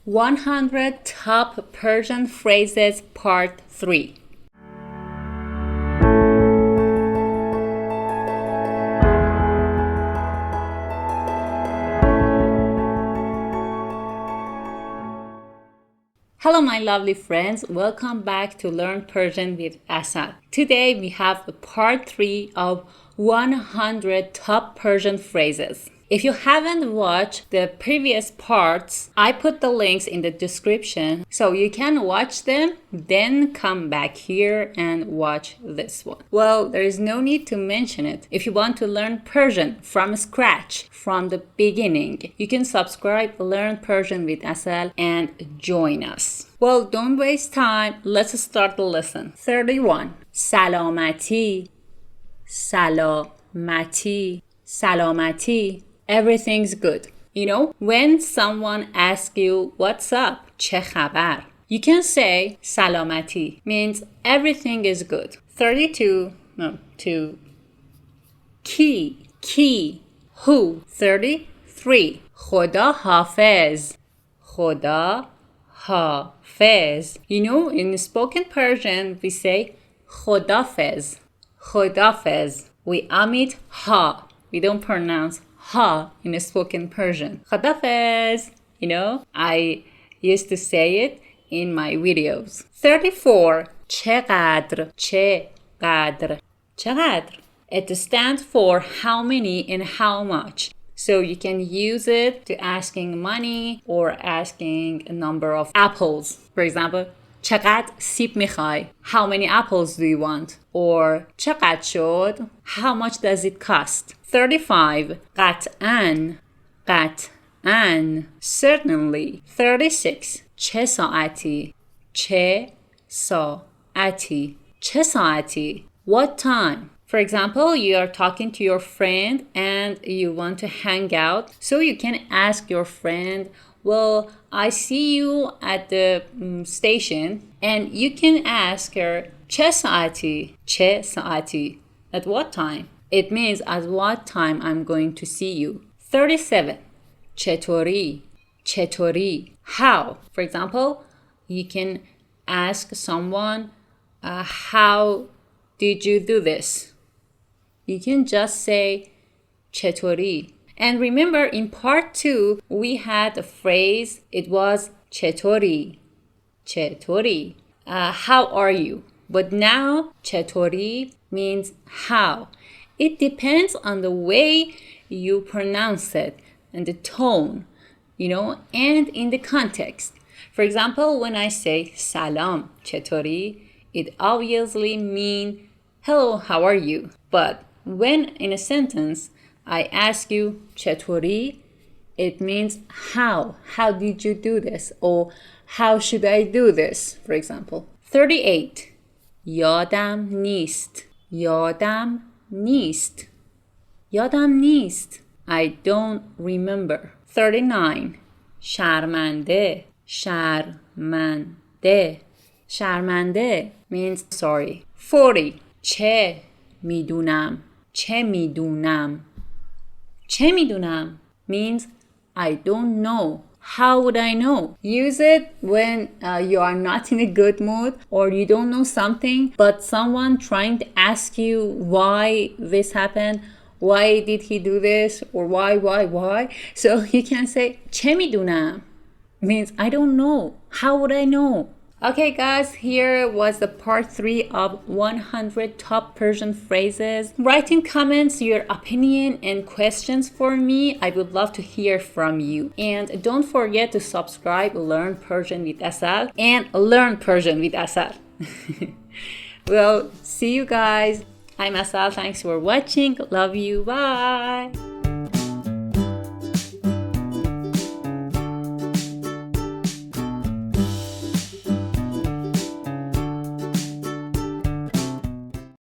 100 Top Persian Phrases Part 3. Hello my lovely friends, welcome back to Learn Persian with Asal. Today we have part 3 of 100 top Persian phrases. If you haven't watched the previous parts, I put the links in the description so you can watch them, then come back here and watch this one. Well, there is no need to mention it. If you want to learn Persian from scratch, from the beginning, you can subscribe Learn Persian with Asal and join us. Well, don't waste time. Let's start the lesson. 31. Salamati. Salamati. Salamati. Everything's good. You know, when someone asks you, what's up? چه خبر? You can say salamati, means everything is good. 32. Ki. Who? 33. خدا حافظ. خدا حافظ. You know, in spoken Persian, we say خدافظ. خدافظ. We omit ha. We don't pronounce ha in a spoken Persian. Khadafez. You know, I used to say it in my videos. 34. چقدر. چقدر. چقدر. It stands for how many and how much. So you can use it to asking money or asking a number of apples. For example, چقدر سیب میخوای? How many apples do you want? Or چقدر شد? How much does it cost? 35. قطعاً. قطعاً. Certainly. 36. چه ساعتی? چه ساعتی? چه ساعتی? What time? For example, you are talking to your friend and you want to hang out. So you can ask your friend, well, I see you at the station, and you can ask her, چه ساعتی? چه ساعتی? At what time? It means at what time I'm going to see you. 37. چطوری? چطوری? How? For example, you can ask someone, how did you do this? You can just say چطوری. And remember, in part 2, we had a phrase, it was چطوری. چطوری. How are you? But now, چطوری means how. It depends on the way you pronounce it and the tone, you know, and in the context. For example, when I say salam, چطوری, it obviously means hello, how are you? But when in a sentence I ask you چطوری, it means how. How did you do this? Or how should I do this? For example. 38. یادم نیست. یادم نیست. یادم نیست. I don't remember. 39. شرمنده. شرمنده. شرمنده means sorry. 40. چه میدونم. چه میدونم. چه میدونم means I don't know. How would I know? Use it when you are not in a good mood or you don't know something, but someone trying to ask you why this happened, why did he do this, or why. So you can say چه میدونم means I don't know. How would I know? Okay guys, here was the part 3 of 100 top Persian phrases. Write in comments your opinion and questions for me. I would love to hear from you. And don't forget to subscribe, Learn Persian with Asal, and Learn Persian with Asal. Well, see you guys. I'm Asal. Thanks for watching. Love you. Bye.